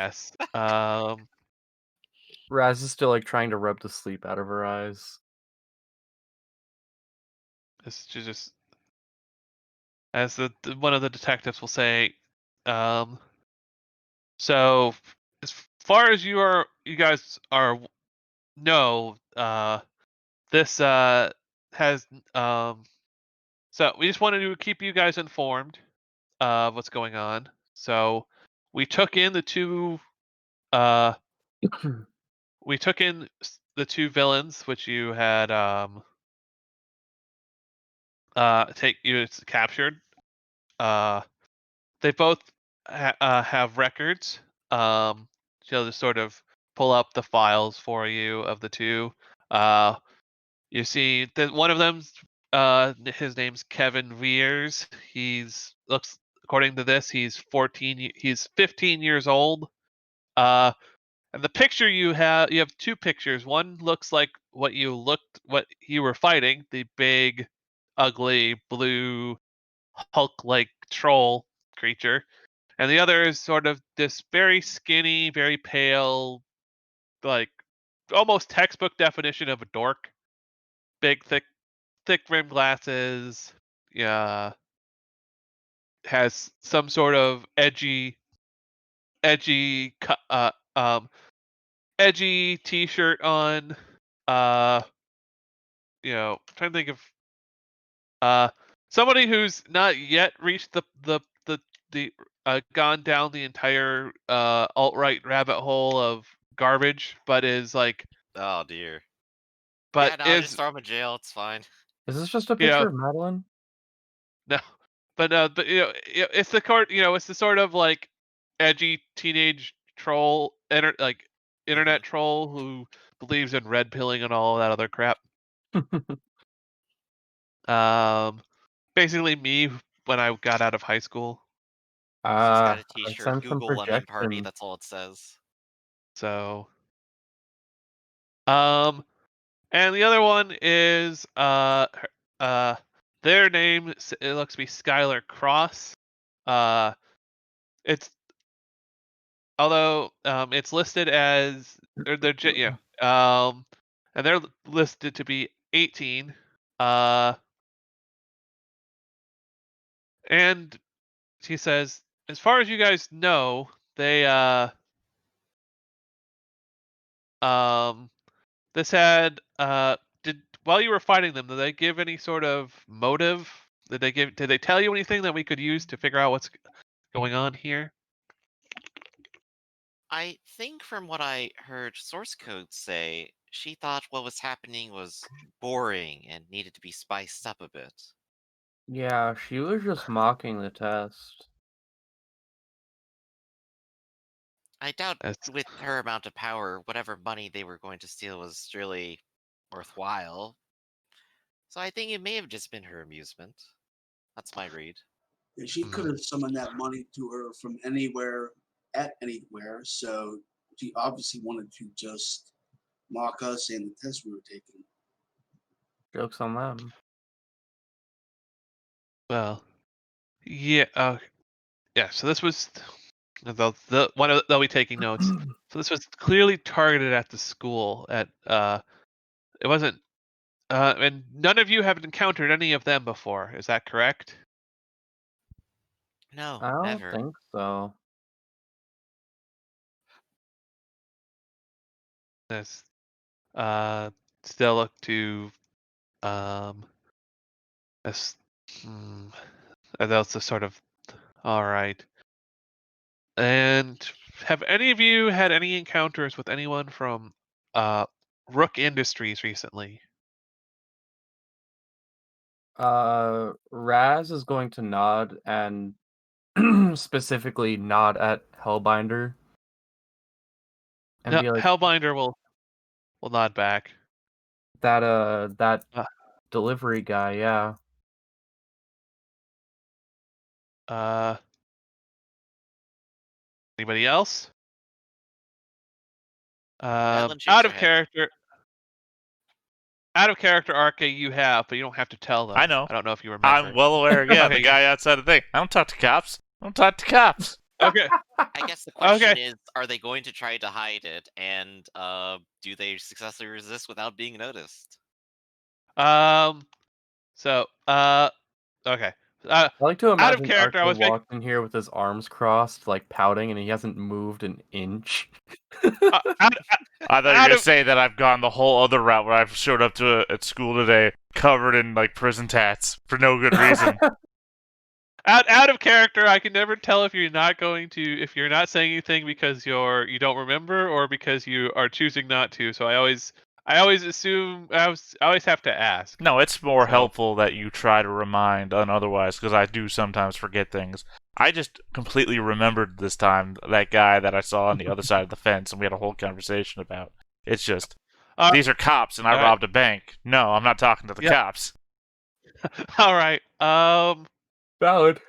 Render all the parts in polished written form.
Yes. Raz is still like trying to rub the sleep out of her eyes. This is just as one of the detectives will say. So as far as you guys are know, this has so we just wanted to keep you guys informed of what's going on. So we took in the two uh the two villains which you had captured. Uh they both have records. She'll just sort of pull up the files for you of the two. Uh You see that one of them's his name's Kevin Veers. He's looks according to this, he's 15 years old. Uh and the picture you have two pictures. One looks like what you were fighting, the big ugly blue Hulk-like troll creature. And the other is sort of this very skinny, very pale, like almost textbook definition of a dork. Big thick rimmed glasses. Yeah, has some sort of edgy, edgy T-shirt on. Uh, trying to think of uh somebody who's not yet reached the gone down the entire alt right rabbit hole of garbage, but is like, Oh dear. but Yeah, no, just is throw him in jail. It's fine. Is this just a you picture know of Madeline? no, but it's it's the sort of like edgy teenage troll, internet troll who believes in red pilling and all that other crap. Um, Basically me when I got out of high school. He's got a I T-shirt. sense some Google Lemon Party. projection. That's all it says. So, um, and the other one is their name it looks to be Skylar Cross. It's although it's listed as or they're and they're listed to be 18. Uh, and she says, as far as you guys know, they um this had did while you were fighting them, did they give any sort of motive? Did they tell you anything that we could use to figure out what's going on here? I think from what I heard source code say, she thought what was happening was boring and needed to be spiced up a bit. Yeah, she was just mocking the test. I doubt That's with her amount of power, whatever money they were going to steal was really worthwhile. So I think it may have just been her amusement. That's my read. And she could have summoned that money to her from anywhere at anywhere. So she obviously wanted to just mock us and the test we were taking. Joke's on them. well, yeah. Yeah. So this was the one of they'll be taking notes. So this was clearly targeted at the school. It wasn't. And none of you have encountered any of them before. Is that correct? No, I don't never. think so. This still look to um this. That's a sort of all right. And have any of you had any encounters with anyone from Rook Industries recently? Raz is going to nod and specifically nod at Hellbinder and No, be like, Hellbinder will nod back. that Uh, delivery guy, yeah. uh, Anybody else? Madeline shakes Out her of head. character. Out of character arc you have, but you don't have to tell them. I know. I don't know if you remember. I'm well aware. Yeah, Okay, the guy outside the thing. I don't talk to cops. I don't talk to cops. Okay. I guess the question Okay. is, are they going to try to hide it, and do they successfully resist without being noticed? Um. So. Okay. I like to Out of imagine character. I Archer was making. walked in here with his arms crossed, like pouting, and he hasn't moved an inch. Out, I thought you were out gonna of say that I've gone the whole other route where I've showed up at school today covered in like prison tats for no good reason. out of character. I can never tell if you're not going to, if you're not saying anything because you don't remember, or because you are choosing not to. So I always assume I always have to ask. No, it's more So helpful that you try to remind than otherwise, because I do sometimes forget things. I just completely remembered this time that guy that I saw on the other side of the fence, and we had a whole conversation about. It's just, uh, these are cops, and I all right. robbed a bank. No, I'm not talking to the Yeah. cops. All right. Valid.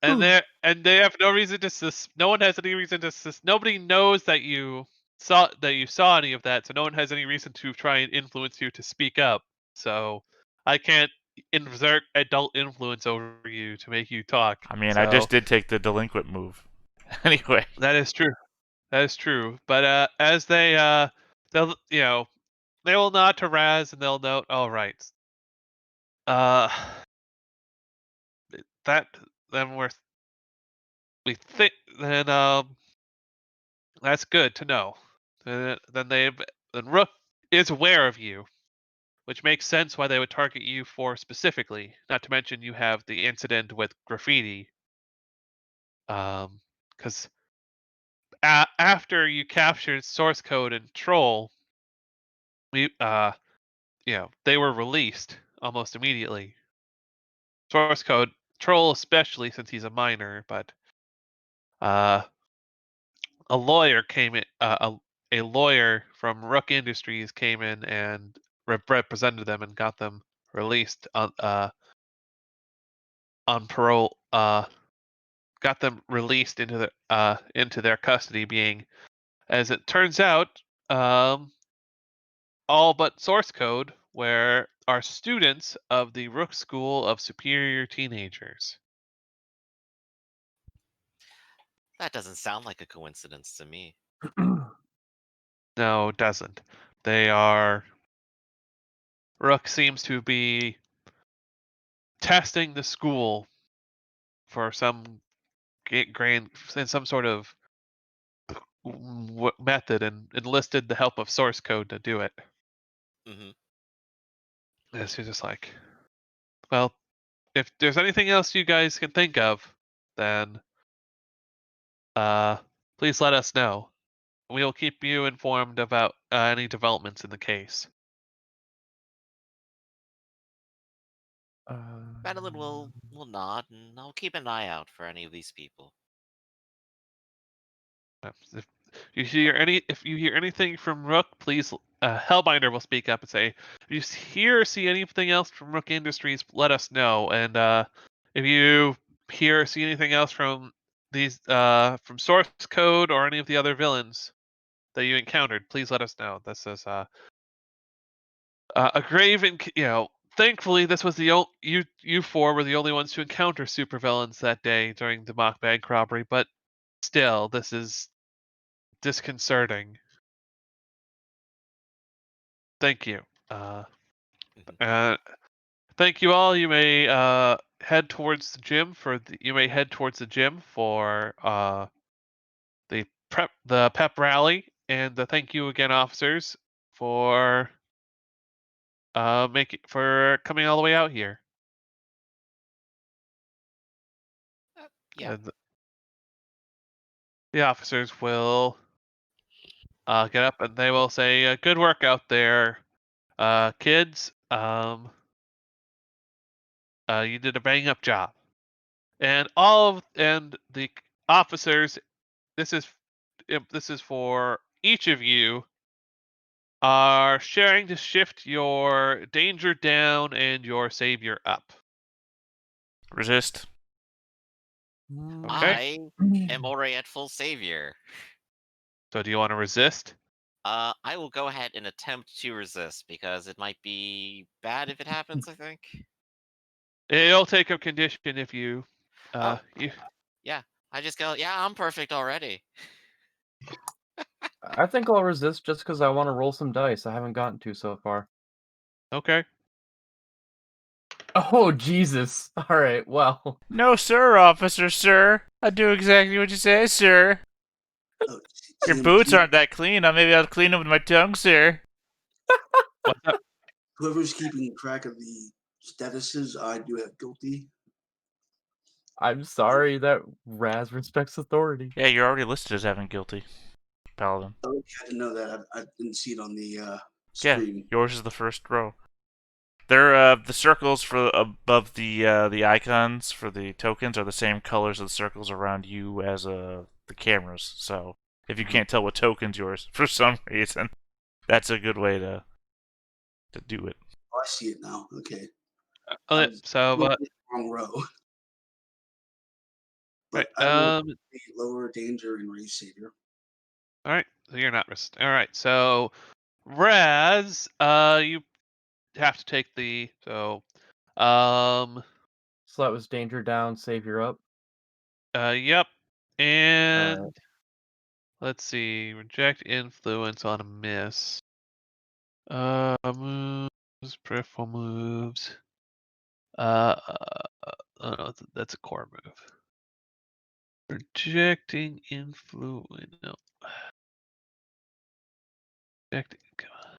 And they have no reason to no one has any reason to nobody knows that you saw any of that, so no one has any reason to try and influence you to speak up. So I can't exert adult influence over you to make you talk. I mean, I So just did take the delinquent move. Anyway, that is true. That is true. But as they'll they will nod to Raz and they'll note, all right. Uh that then we think then that's good to know. Then Rook is aware of you, which makes sense why they would target you for specifically. Not to mention you have the incident with graffiti. Because after you captured source code and troll, we they were released almost immediately. Source code, troll especially since he's a minor, but uh, a lawyer came in. A lawyer from Rook Industries came in and represented them and got them released on parole. Got them released into their custody. Being, as it turns out, all but source code, where are students of the Rook School of Superior Teenagers. That doesn't sound like a coincidence to me. No, it doesn't. They are. Rook seems to be testing the school for some grand in some sort of method and enlisted the help of source code to do it. Hmm. And she's just like, well, if there's anything else you guys can think of, then uh, please let us know. We will keep you informed about any developments in the case. Madeline will nod, and I'll keep an eye out for any of these people. If if you hear anything from Rook, please Hellbinder will speak up and say, if you hear or see anything else from Rook Industries, let us know. And if you hear or see anything else from these from Source Code or any of the other villains that you encountered, please let us know. This is a grave and thankfully this was you four were the only ones to encounter supervillains that day during the mock bank robbery, but still this is disconcerting. Thank you. Mhm. Uh, thank you all. You may head towards the gym for the pep rally, and thank you again, officers, for coming all the way out here. Yeah. And the officers will get up and they will say, "Good work out there, kids. You did a bang up job." And and the officers, this is this is for each of you, are sharing to shift your danger down and your savior up. resist. Okay. I am already at full savior. So do you want to resist? I will go ahead and attempt to resist because it might be bad if it happens, I think. It'll take a condition if Oh, you yeah. I just go, yeah, I'm perfect already. I think I'll resist just because I want to roll some dice. I haven't gotten to so far. Okay. Oh, Jesus. All right, well. No, sir, officer, sir. I do exactly what you say, sir. Oh, Your GM, boots aren't that clean. Maybe I'll clean them with my tongue, sir. What's up? Whoever's keeping track of the statuses, I do have guilty. I'm sorry that Raz respects authority. Yeah, you're already listed as having guilty, paladin. Oh, I didn't know that. I didn't see it on the Yeah, screen. yours is the first row. They're the circles for above the icons for the tokens are the same colors of the circles around you as the cameras. So if you can't tell what token's yours for some reason, that's a good way to do it. Oh, I see it now. Okay. Okay, I was so, looking but at the wrong row. right. But I rolled a lower danger and race savior. All right. So you're not all right. So Raz, you have to take the um So that was danger down, savior up. yep. And Alright. let's see, reject influence on a miss. Moves, peripheral moves. Oh no, that's a core move. Rejecting influence. No. Rejecting. Come on.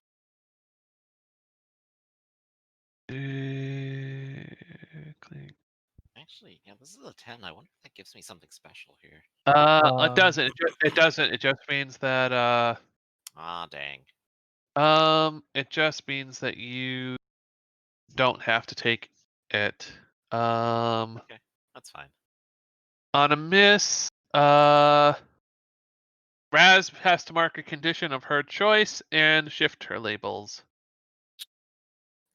Actually, yeah, this is a 10. I wonder if that gives me something special here. It doesn't. It doesn't. It just means that Ah, dang. it just means that you don't have to take it. Okay, that's fine. On a miss, Raz has to mark a condition of her choice and shift her labels.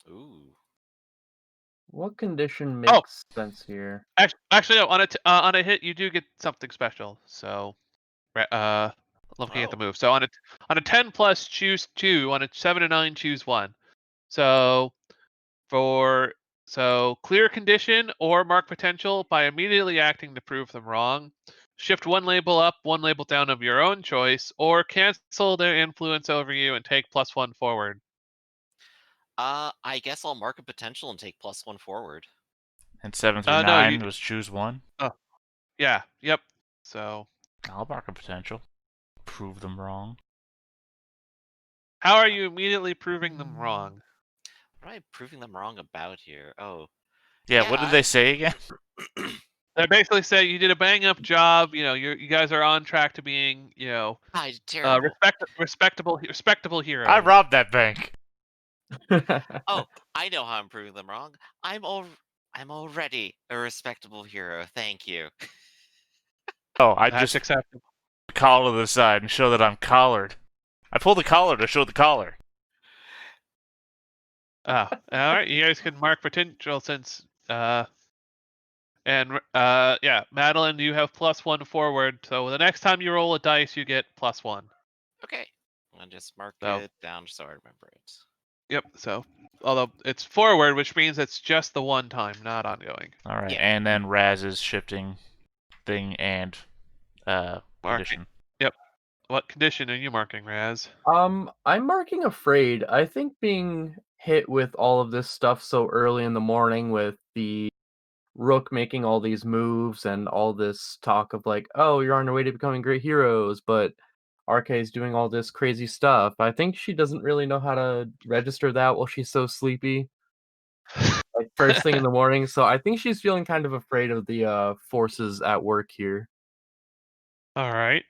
Ooh. What condition Oh. makes sense here? Actually, no. On a hit, you do get something special. So, looking at the Oh. move. So on a 10 plus, choose 2. On a 7 to 9, choose 1. So clear condition or mark potential by immediately acting to prove them wrong. Shift one label up, one label down of your own choice, or cancel their influence over you and take +1 forward. I guess I'll mark a potential and take +1 forward. And 7 through No, 9 was choose one. Oh, yeah, yep. So I'll mark a potential. Prove them wrong. how are you immediately proving them wrong? What am I proving them wrong about here? Oh. Yeah, what did they say again? They basically say you did a bang up job. You guys are on track to being, I did terrible. respectable heroes. I robbed that bank. Oh, I know how I'm proving them wrong. I'm already a respectable hero. Thank you. Oh, I That's just acceptable. collar to the side and show that I'm collared. I pulled the collar to show the collar. Oh, all right. You guys can mark potential since yeah, Madeline, you have +1 forward. So the next time you roll a dice, you get +1. Okay. I'll just mark So it down so I remember it. yep. So although it's forward, which means it's just the one time, not ongoing. All right, Yeah. and then Raz's shifting thing and Marking. condition. Yep. What condition are you marking, Raz? I'm marking afraid. I think being hit with all of this stuff so early in the morning with the Rook making all these moves and all this talk of like, oh, you're on your way to becoming great heroes, but RK is doing all this crazy stuff. I think she doesn't really know how to register that while she's so sleepy, like first thing in the morning. So I think she's feeling kind of afraid of the forces at work here. All right.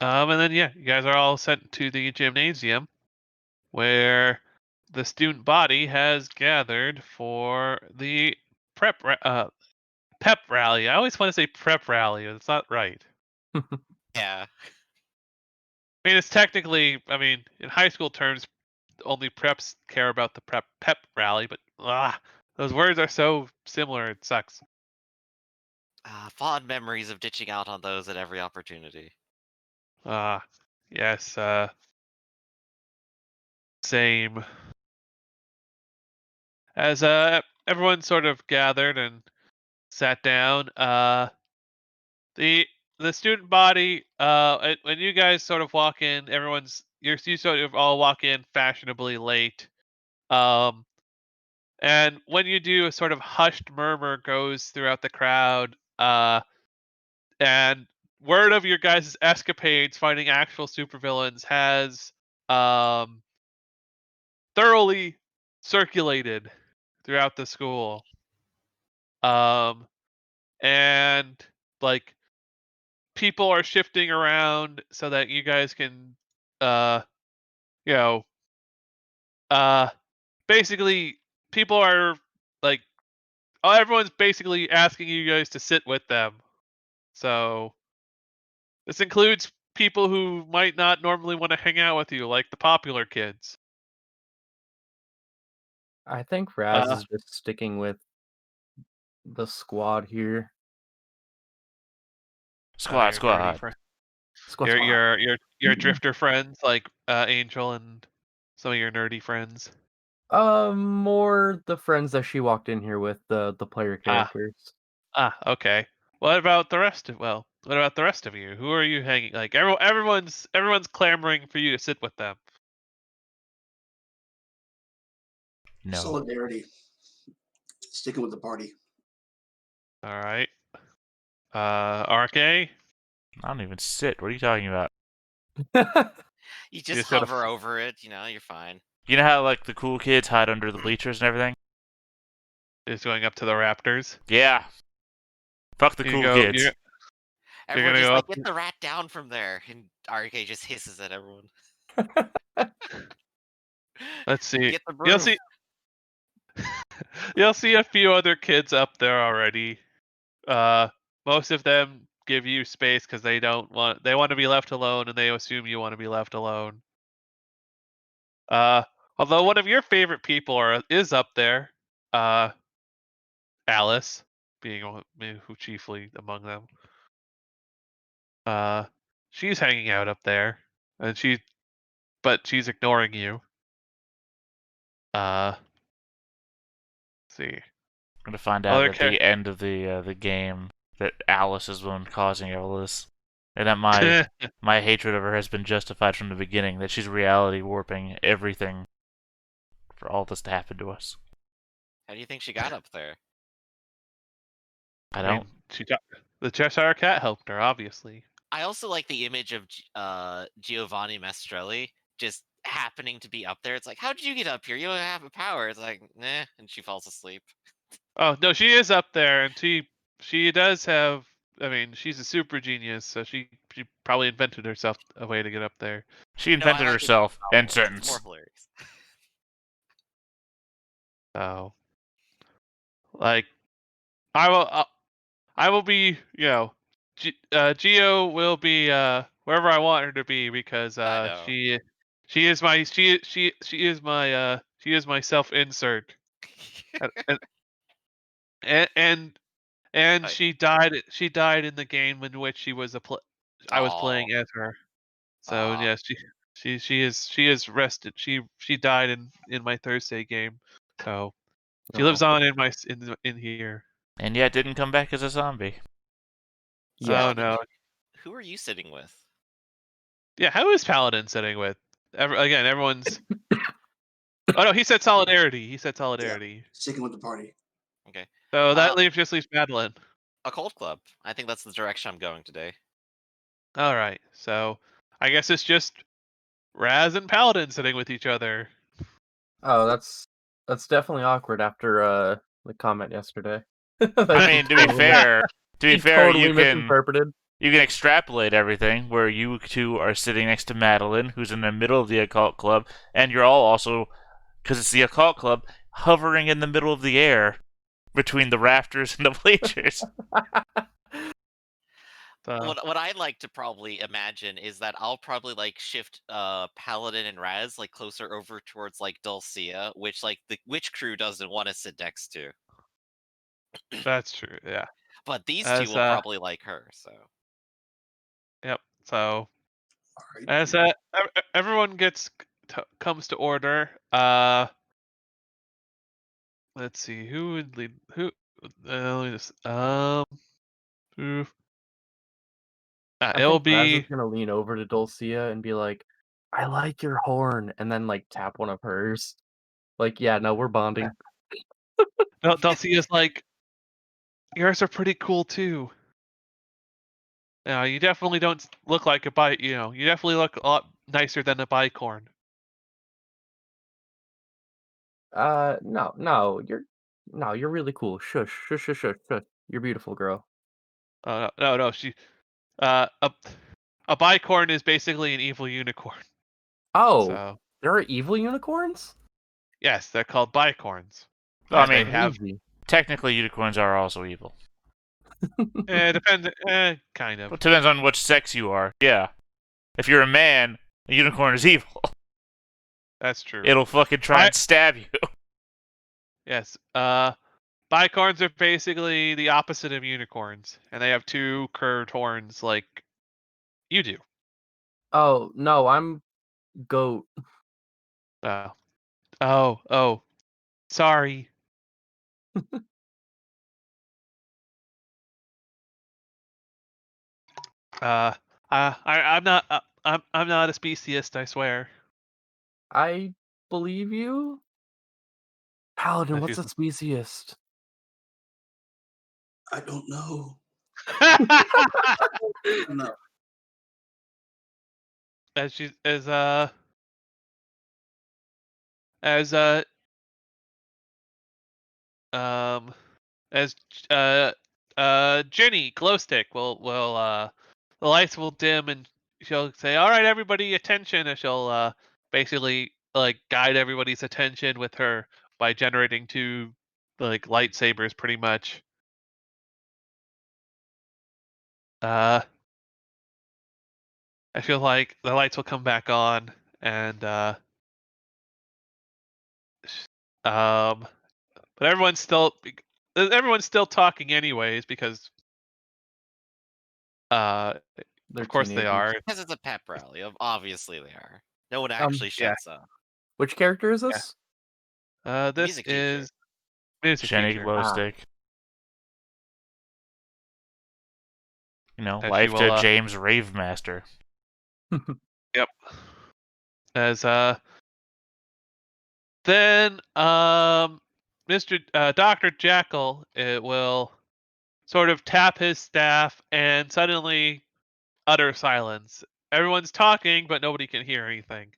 And then yeah, you guys are all sent to the gymnasium, where the student body has gathered for the pep rally. I always want to say prep rally, but it's not right. Yeah. I mean, it's technically, in high school terms, only preps care about the pep rally, but those words are so similar, it sucks. Fond memories of ditching out on those at every opportunity. Yes, same. As everyone sort of gathered and sat down. The student body. When you guys sort of walk in, you sort of all walk in fashionably late. Um, and when you do, a sort of hushed murmur goes throughout the crowd. And word of your guys' escapades fighting actual supervillains has um thoroughly circulated throughout the school. Um, and like people are shifting around so that you guys can, uh, you know, uh, basically people are like, everyone's basically asking you guys to sit with them. So this includes people who might not normally want to hang out with you, like the popular kids. I think Raz Uh, is just sticking with the squad here. Squad, your nerdy squad. friend, Squad, your squad. your drifter friends, like Angel and some of your nerdy friends. More the friends that she walked in here with, the player Ah, characters. okay. What about the rest of what about the rest of you? Who are you hanging like everyone's clamoring for you to sit with them. No. Solidarity. Sticking with the party. All right. RK, I don't even sit. What are you talking about? You you just just gotta hover over it, you're fine. You know how like the cool kids hide under the bleachers and everything? just going up to the Raptors. Yeah. Fuck the You cool go. kids. You're Everyone gonna just go like, up. get the rat down from there, and RK just hisses at everyone. Let's see. Get the You'll broom. see. You'll see a few other kids up there already. Most of them give you space because they want to be left alone, and they assume you want to be left alone. Uh, Although one of your favorite people is up there, uh, Alice, who chiefly among them. Uh, she's hanging out up there, and but she's ignoring you. Let's see. I'm gonna find out Other at the end of the game that Alice is the one causing all this, and that my hatred of her has been justified from the beginning. That she's reality warping everything for all this to happen to us. How do you think she got up there? I I don't. mean, the Cheshire Cat helped her, obviously. I also like the image of Giovanni Mastrelli just happening to be up there. It's like, how did you get up here? You don't have a power. It's like, nah, and she falls asleep. Oh no, she is up there, and she does have. I mean, she's a super genius, so she probably invented herself a way to get up there. She No, I invented like it in herself. the End novel. It's more sentence. hilarious. So, like, I will be, Geo will be wherever I want her to be because I know. she is my she is my self insert, and and and Oh, she died in the game in which I was oh, playing as her. So oh, yes, she is rested. She died in my Thursday game. So she Oh, lives on in here. And yet didn't come back as a zombie. yeah. Oh Paladin, no. who are you sitting with? Yeah, how is Paladin sitting with? Again, everyone's. Oh no, he said solidarity. He said Yeah. solidarity. Sticking with the party. Okay. So Uh, just leaves Madeline. a cult club. I think that's the direction I'm going today. All right. So I guess it's just Raz and Paladin sitting with each other. Oh, that's definitely awkward after the comment yesterday. I That mean, to be she totally you can misinterpreted. extrapolate everything where you two are sitting next to Madeline, who's in the middle of the occult club, and you're all also, because it's the occult club, hovering in the middle of the air between the rafters and the bleachers. So What I'd like to probably imagine is that I'll probably like shift Paladin and Raz like closer over towards like Dulcia, which like the witch crew doesn't want to sit next to. that's true. Yeah. But these two As will probably like her, so yep. So All right. as everyone comes to order. Let's see who would lead who. Let me just oof. I It'll think Braz is be gonna lean over to Dulcia and be like, "I like your horn," and then like tap one of hers. Like, yeah, no, we're bonding. Dulcia's like, yours are pretty cool too. You definitely don't look like a bi. You definitely look a lot nicer than a bicorn. No, you're really cool. Shush, shush, shush, shush, shush. You're beautiful, girl. No. Uh, a a bicorn is basically an evil unicorn. Oh, So there are evil unicorns? yes, they're called bicorns, Well, I and they mean, have Crazy. technically unicorns are also evil. depends. Kind of. It depends on which sex you are. Yeah. If you're a man, a unicorn is evil. That's true. It'll fucking try and stab you. Yes. Bicorns are basically the opposite of unicorns, and they have two curved horns like you do. Oh, no, I'm goat. Uh, oh. Sorry. I'm not. I'm not a speciest. I swear. I believe you? Paladin, If what's she's- a speciest? I don't know. No. as she as um as Jenny Glowstick will the lights will dim and she'll say, "All right, everybody, attention!" And she'll basically like guide everybody's attention with her by generating two like lightsabers, pretty much. Uh, I feel like the lights will come back on, and um, but everyone's still talking anyways because uh, They're of course they teenagers. are. Because it's a pep rally. Obviously they are. No one Um, actually Yeah. shuts up. Which character is Yeah. this? This Music teacher. is music Jenny teacher. Glowstick. You know, And she life will to James Ravemaster. yep. As then Mr. Dr. Jackal will sort of tap his staff and suddenly utter silence. Everyone's talking, but nobody can hear anything.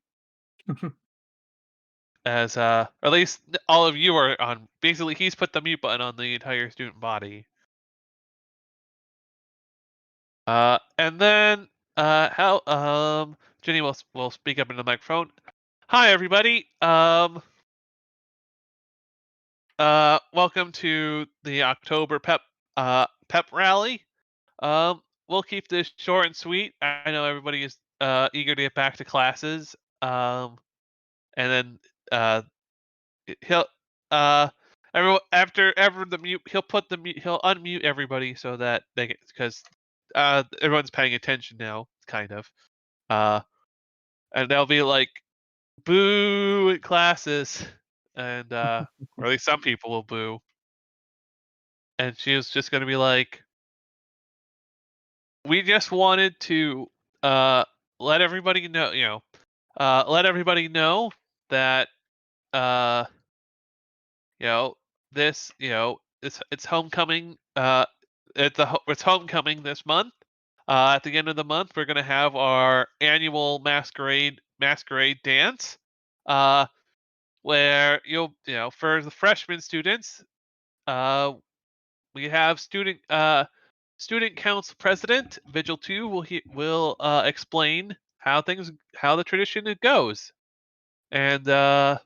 As or at least all of you are on. Basically, he's put the mute button on the entire student body. And then how Jenny will speak up into the microphone. Hi everybody. Welcome to the October pep rally. We'll keep this short and sweet. I know everybody is eager to get back to classes. And then he'll everyone after ever the mute he'll unmute everybody so that they get because everyone's paying attention now, kind of. And they'll be like boo at classes, and or at least some people will boo. And she was just gonna be like, we just wanted to uh let everybody know, let everybody know that uh this it's homecoming it's homecoming this month. At the end of the month we're going to have our annual masquerade dance where for the freshman students we have student council president Vigil 2 will explain how the tradition goes, and the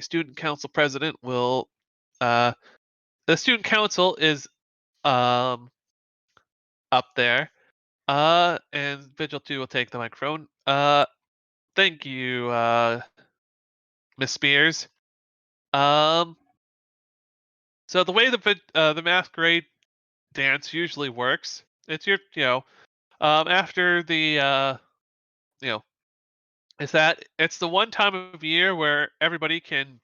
student council president will uh the student council is um up there, and Vigil 2 will take the microphone. Thank you, Miss Spears. um so the way the masquerade dance usually works, it's after the you know is that it's the one time of year where everybody can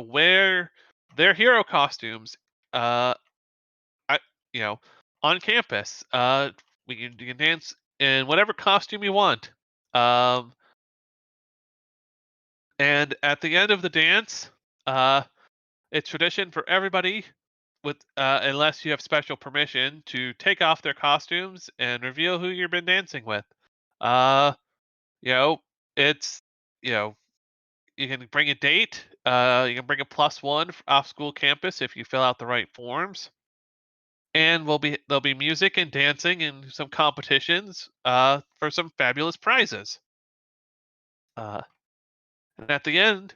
wear their hero costumes I, you know, on campus. You can dance in whatever costume you want. Um, and at the end of the dance, uh, it's tradition for everybody, with unless you have special permission, to take off their costumes and reveal who you've been dancing with. Uh, you know, it's you know you can bring a date. You can bring a +1 off school campus if you fill out the right forms. And there'll be music and dancing and some competitions for some fabulous prizes. Uh, and at the end,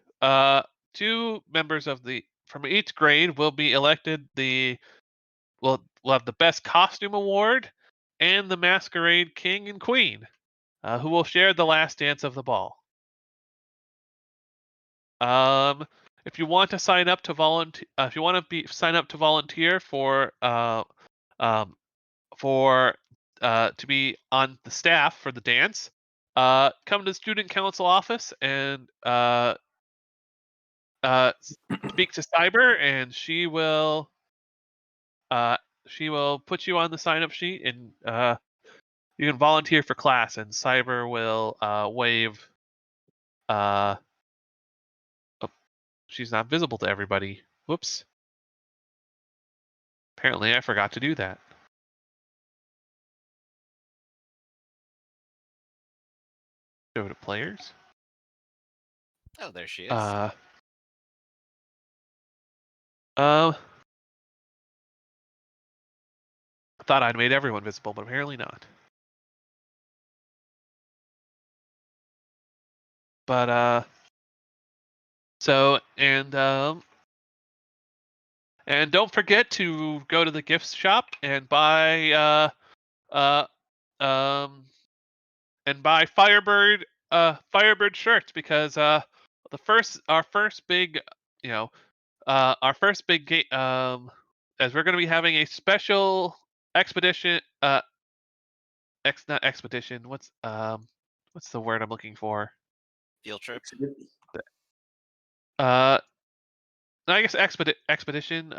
two members of the from each grade will be elected. Will have the best costume award and the masquerade king and queen, who will share the last dance of the ball. Um, if you want to sign up to volunteer, if you want to be sign up to volunteer um, for to be on the staff for the dance, come to the student council office and speak to Cyber, and uh, she will put you on the sign up sheet, and you can volunteer for class, and Cyber will waive. Uh, oh, she's not visible to everybody. Whoops. Apparently, I forgot to do that. Go to players. Oh, there she is. I thought I'd made everyone visible, but apparently not. But so and don't forget to go to the gift shop and buy uh um Firebird shirts, because the first our first big you know our first big game, as we're going to be having a special expedition, not expedition, what's the word I'm looking for? Field trip. uh I guess expedition,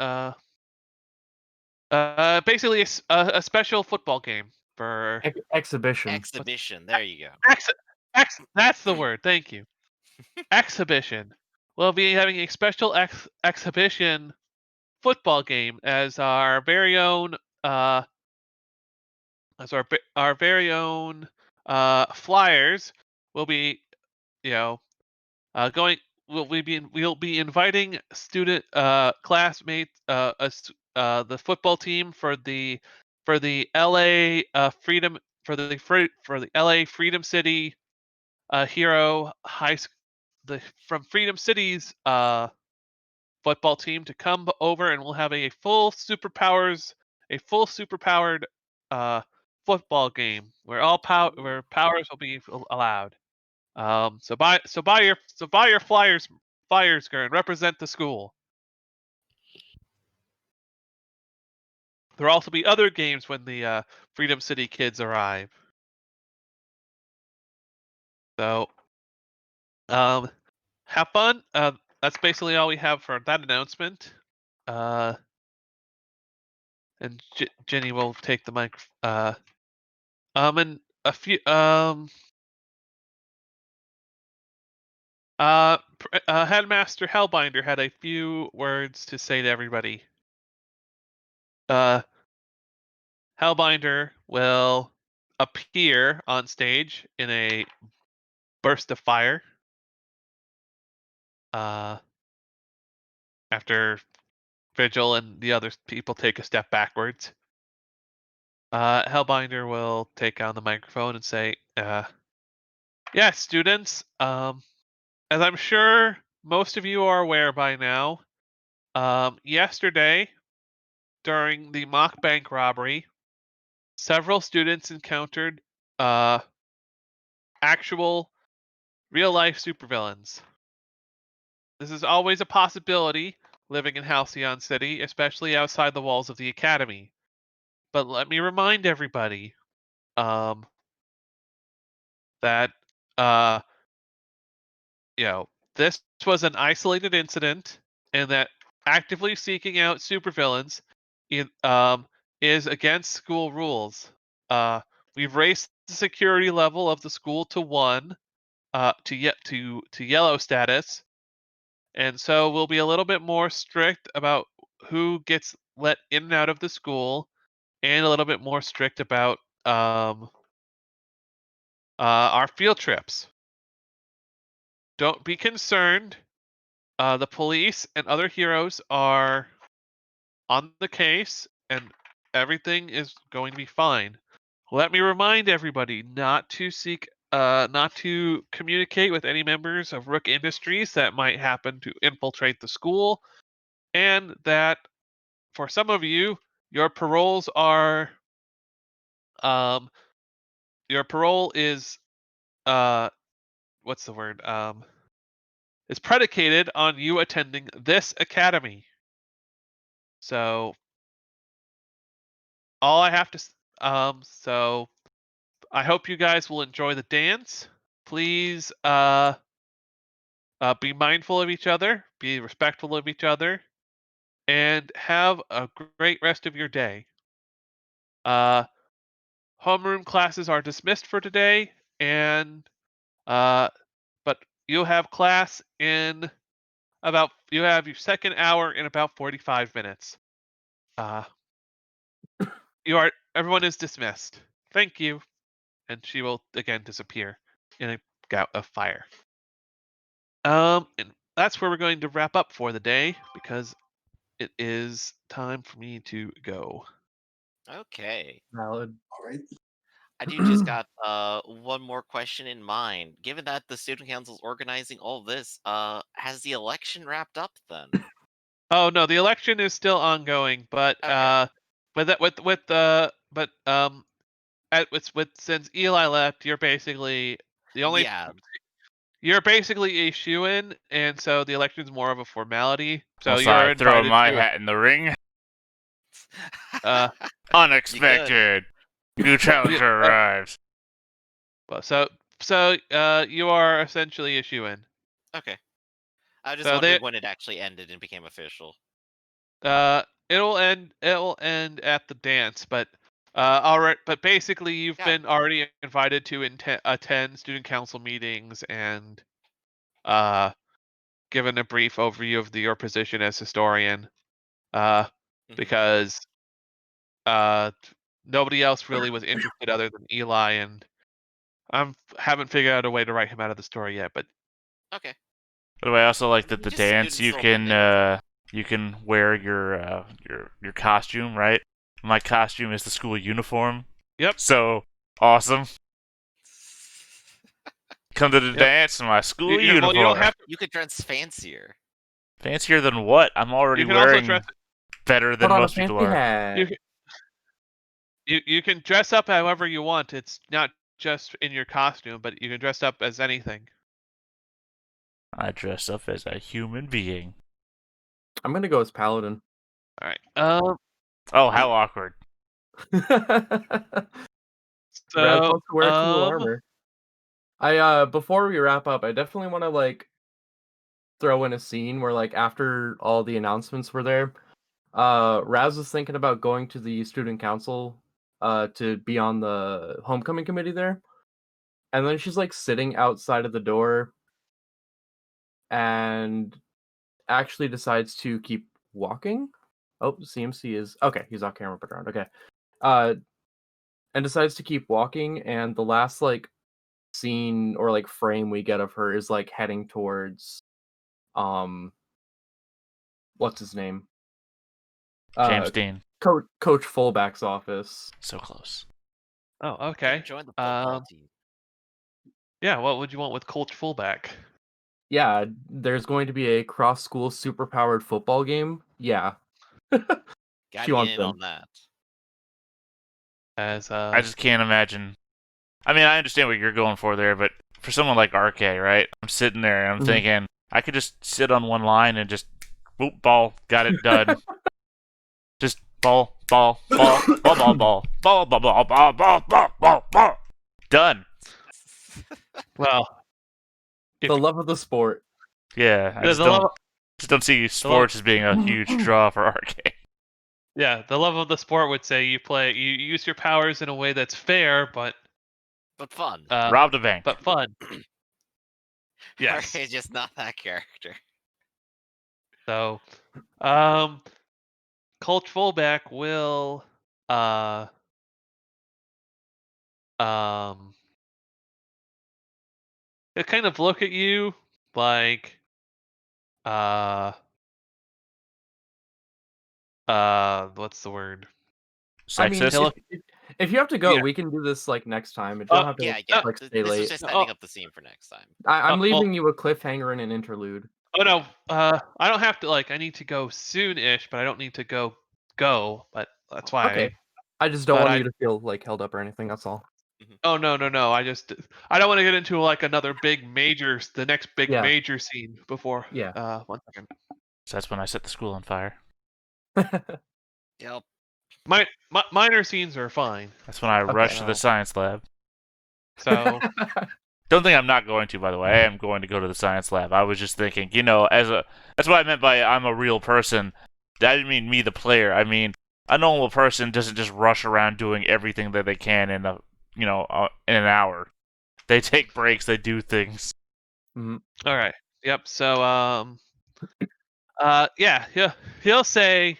basically a special football game for Exhibition. Exhibition. There you go. that's the word, thank you. Exhibition. We'll be having a special exhibition football game as our very own uh our very own flyers will be you know going we'll be inviting student classmates, the football team for the LA Freedom for the LA Freedom City Hero High the from Freedom City's football team to come over, and we'll have a full superpowered uh football game where where powers will be allowed. So buy your flyers, and represent the school. There'll also be other games when the Freedom City kids arrive. So um have fun. That's basically all we have for that announcement. Uh and Jenny will take the mic. And a few Headmaster Hellbinder had a few words to say to everybody. Uh, Hellbinder will appear on stage in a burst of fire. After Vigil and the other people take a step backwards, Hellbinder will take on the microphone and say, "Yeah, students. As I'm sure most of you are aware by now, yesterday during the mock bank robbery, several students encountered uh, actual real life supervillains. This is always a possibility living in Halcyon City, especially outside the walls of the Academy. But let me remind everybody um, that uh, you know this was an isolated incident, and that actively seeking out supervillains is against school rules. We've raised the security level of the school to 1, to yellow status, and so we'll be a little bit more strict about who gets let in and out of the school, and a little bit more strict about our field trips. Don't be concerned. The police and other heroes are on the case, and everything is going to be fine. Let me remind everybody not to communicate with any members of Rook Industries that might happen to infiltrate the school, and that for some of you, your paroles are, your parole is, what's the word? Is predicated on you attending this academy. So all I have to, so I hope you guys will enjoy the dance. Please, be mindful of each other, be respectful of each other, and have a great rest of your day. Uh, Homeroom classes are dismissed for today, and but you'll have class in you have your second hour in about 45 minutes. Uh, everyone is dismissed. Thank you. And she will again disappear in a gout of fire. And that's where we're going to wrap up for the day because it is time for me to go. Okay. Valid. All right. I do just got one more question in mind. Given that the student council's organizing all this, has the election wrapped up then? Oh no, the election is still ongoing, but Okay. since Eli left, you're basically the only Yeah. you're basically a shoo-in, and so the election's more of a formality. So Once you're I throw invited my to hat in the ring, uh unexpected. New challenger arrives. so you are essentially a shoo-in. Okay. I was just So wondering when it actually ended and became official. it'll end at the dance, but alright, but basically you've Yeah. been already invited to attend student council meetings and given a brief overview of your position as historian, because nobody else really was interested other than Eli, and haven't figured out a way to write him out of the story yet. But Okay. By the way, I also like that the Just student dance you still can attending. you can wear your costume, right? My costume is the school uniform. Yep. So awesome. Come to the Yep. dance in my school well, uniform. you don't have to. You could dress fancier. Fancier than what? I'm already You can also wearing dress. better Put than on a most people fancy are. hat. You can dress up however you want. It's not just in your costume, but you can dress up as anything. I dress up as a human being. I'm gonna go as paladin. All right. Oh, how awkward. Raz So wants to wear cool armor. I before we wrap up, I definitely want to like throw in a scene where like after all the announcements were there, Raz was thinking about going to the student council to be on the homecoming committee there. And then she's like sitting outside of the door and actually decides to keep walking. Oh, CMC is okay, he's off camera but around. Okay. And decides to keep walking, and the last like scene or like frame we get of her is like heading towards what's his name? James Dean. Coach Fullback's office. So close. Oh, okay. Join the football team. Yeah. What would you want with Coach Fullback? Yeah, there's going to be a cross-school super-powered football game. Yeah. Gotta She get wants in them. on that. As I just can't imagine. I mean, I understand what you're going for there, but for someone like RK, right? I'm sitting there and I'm thinking I could just sit on one line and just boop, ball, got it done. Just ball, ball, ball, ball, ball, ball, ball, ball, ball, ball, ball, ball, ball, ball. Done. well, The love of the sport. Yeah, I the just don't. love Just don't see sports as being a huge draw for RK. Yeah, the love of the sport would say you use your powers in a way that's fair, but fun. Robbed a bank. but fun. Yes. RK's just not that character. So, Coach Fullback will he'll kind of look at you like what's the word? I mean, Sexist. if you have to go, Yeah. we can do this like next time. But you don't have to Yeah. like stay This was late. just setting up the scene for next time. I'm well, leaving you a cliffhanger and an interlude. Oh no, I don't have to I need to go soon-ish, but I don't need to go, but that's why. Okay. I just don't But want you to feel like held up or anything. That's all. Oh no, I don't want to get into another the next big Yeah. major scene before. Yeah. 1 second. So that's when I set the school on fire. Yep. Minor scenes are fine. That's when I rush to the well. science lab. So Don't think I'm not going to, by the way. I am going to go to the science lab. I was just thinking, that's what I meant by I'm a real person. I didn't mean me, the player. I mean, a normal person doesn't just rush around doing everything that they can in in an hour. They take breaks. They do things. Mhm. all right. Yep. So yeah, he'll say,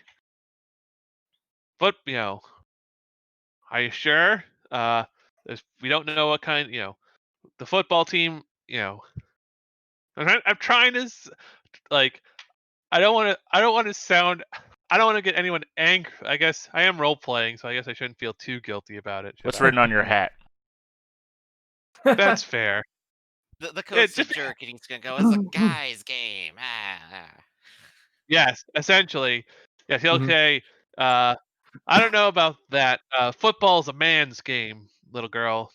but are you sure? We don't know what kind. The football team. I'm trying to I don't want to sound. I don't want to get anyone angry. I guess I am role playing, so I guess I shouldn't feel too guilty about it. What's I? written on your hat? That's fair. The coach's a just- jerk, and he's gonna go, "It's a guy's game." Yes, essentially. Yes, he'll Mhm. say, I don't know about that. Football's a man's game, little girl.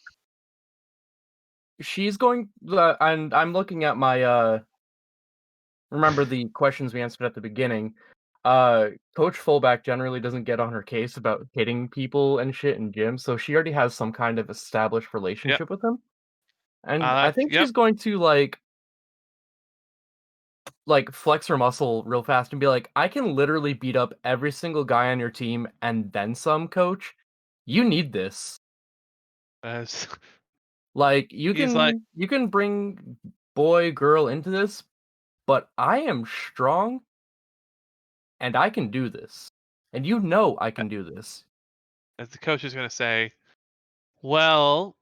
She's going, and I'm looking at my. Remember the questions we answered at the beginning. Coach Fullback generally doesn't get on her case about hitting people and shit in gym, so she already has some kind of established relationship with him. And I think Yep. she's going to flex her muscle real fast and be like, I can literally beat up every single guy on your team and then some, coach. You need this. As Like you he's can bring boy, girl into this, but I am strong and I can do this. And you know I can do this. as the coach is gonna say, well,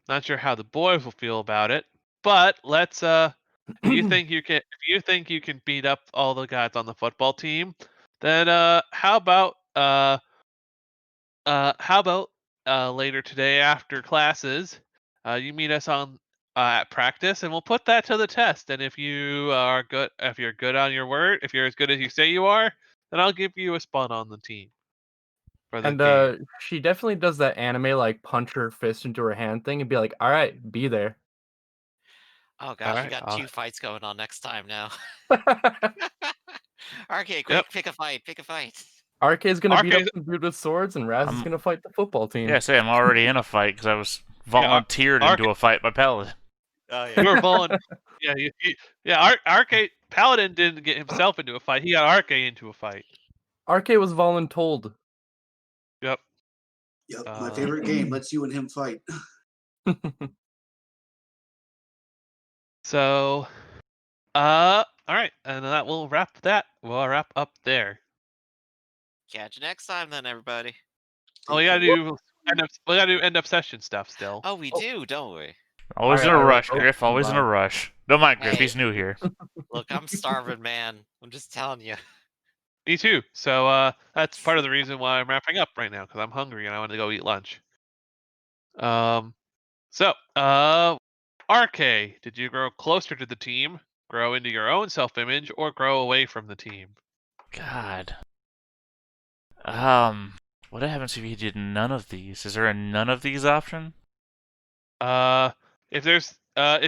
not sure how the boys will feel about it, but let's if you think you can beat up all the guys on the football team, then how about later today after classes, you meet us on at practice, and we'll put that to the test. And if you're good on your word, if you're as good as you say you are, then I'll give you a spot on the team for the And game. she definitely does that anime punch her fist into her hand thing and be like, all right, be there. Oh All gosh, we right. got 2 fights going on next time now. RK, quick, Yep. pick a fight. RK is gonna beat up RK some dude with swords, and Raz is gonna fight the football team. Yeah, say I'm already in a fight because I was volunteered into a fight by Paladin. Oh You were volunteering. Yeah, RK Paladin didn't get himself into a fight. He got RK into a fight. RK was voluntold. Yep. Yep, my favorite game. Let's you and him fight. So, all right, and that will wrap that. We'll wrap up there. Catch you next time then, everybody. Oh, we gotta do end up session stuff still. Oh, we do, don't we? Always in a rush, Griff. Always in a rush. Don't mind Griff. Hey. He's new here. Look, I'm starving, man. I'm just telling you. Me too. So that's part of the reason why I'm wrapping up right now, because I'm hungry and I want to go eat lunch. So RK, did you grow closer to the team, grow into your own self-image, or grow away from the team? God. What happens if you did none of these? Is there a none of these option? If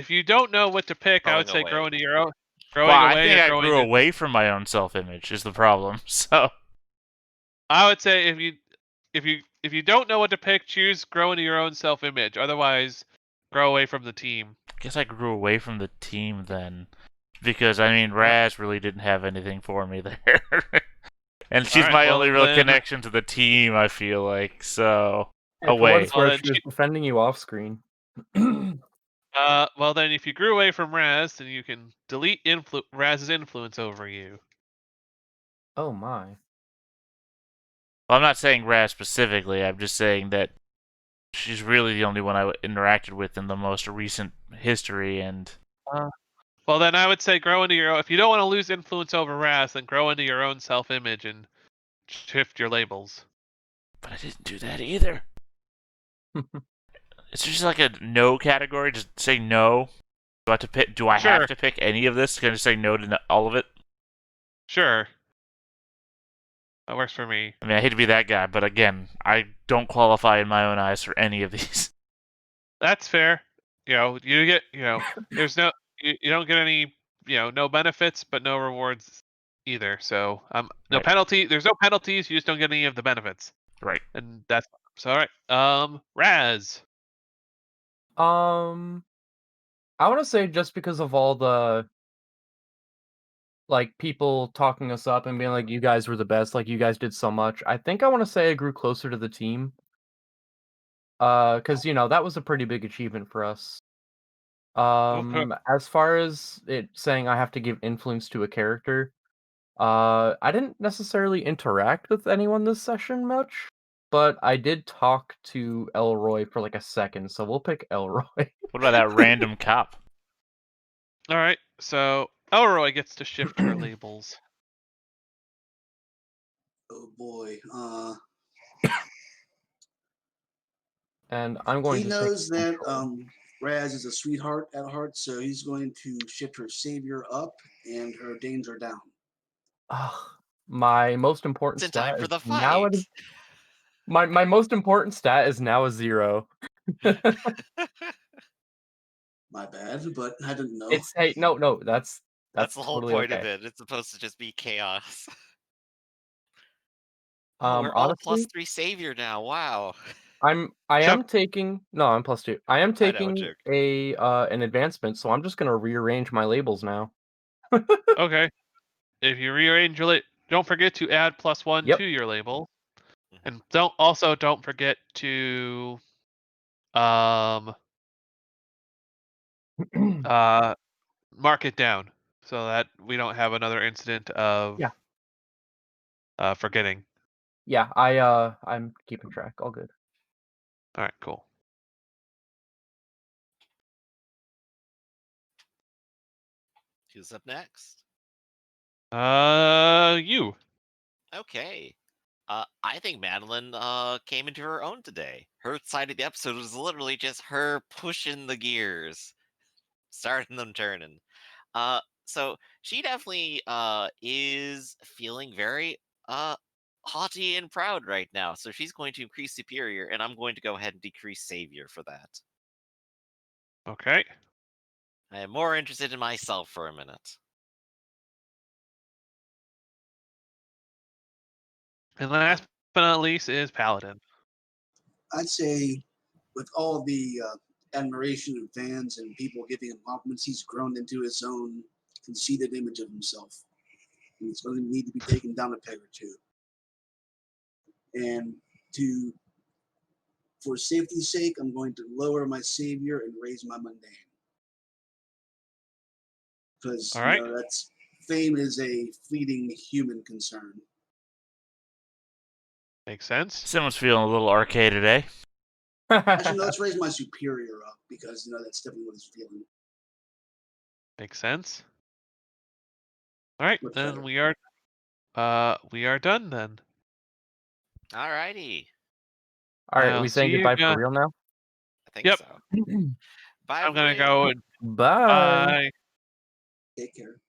you don't know what to pick, I would say grow into your own. Growing Well, away I think or I growing grew away from my own self-image is the problem. So I would say if you don't know what to pick, choose grow into your own self-image. Otherwise, grow away from the team. I guess I grew away from the team then. because I mean Raz really didn't have anything for me there, and she's Alright, my well only real then connection to the team. I feel like so. Hey, for what it's Well, worth, then she was defending you off screen. well then if you grew away from Raz, then you can delete Raz's influence over you. Oh my. Well, I'm not saying Raz specifically. I'm just saying that she's really the only one I interacted with in the most recent history, and Well then I would say grow into your own. If you don't want to lose influence over Raz, then grow into your own self-image and shift your labels. but I didn't do that either. It's just like a no category. Just say no. Do I have to pick? Do I Sure. have to pick any of this? Can I just say no to all of it? Sure. That works for me. I mean, I hate to be that guy, but again, I don't qualify in my own eyes for any of these. That's fair. You get, there's you don't get any, no benefits, but no rewards either. So, no Right. penalty. There's no penalties. You just don't get any of the benefits, Right. and that's so. All right. Raz. I want to say just because of all the like people talking us up and being like, "You guys were the best. Like you guys did so much." I think I want to say I grew closer to the team. Because that was a pretty big achievement for us. Okay. As far as it saying I have to give influence to a character, I didn't necessarily interact with anyone this session much, but I did talk to Elroy for like a second, so we'll pick Elroy. What about that random cop? All right. So Elroy gets to shift her labels. Oh boy. And I'm going He to take knows that control. Raz is a sweetheart at heart, so he's going to shift her savior up and her danger down. Ugh, my most It's important in stat time for is the now fight. my most important stat is now a 0. My bad, but I didn't know. It's hey no that's That's the whole totally point of okay. it. It's supposed to just be chaos. Oh, we're all Honestly, +3 savior now. Wow. I Chuck. am taking no, I'm +2. I am I know, taking joke. an advancement, so I'm just gonna rearrange my labels now. Okay. If you rearrange don't forget to add +1 Yep. to your label, Mhm. and don't forget to mark it down so that we don't have another incident of Yeah. forgetting. Yeah, I'm keeping track. All good. All right, cool. Who's up next? You. Okay. I think Madeline came into her own today. Her side of the episode was literally just her pushing the gears, starting them turning. So she definitely is feeling very uh haughty and proud right now. So she's going to increase superior, and I'm going to go ahead and decrease savior for that. Okay. I am more interested in myself for a minute. And last but not least is Paladin. I'd say, with all the admiration of fans and people giving him compliments, he's grown into his own conceited image of himself. And it's going to need to be taken down a peg or two. And for safety's sake, I'm going to lower my savior and raise my mundane. Because All right. that's fame is a fleeting human concern. Makes sense. Someone's feeling a little arcade today. Actually, no, let's raise my superior up because that's definitely what he's feeling. Makes sense. All right, Much then better. we are done then. Alrighty. All right, are I'll we see saying you goodbye guys. for real now? I think Yep. so. Bye, I'm gonna everybody. go and Bye. bye. Take care.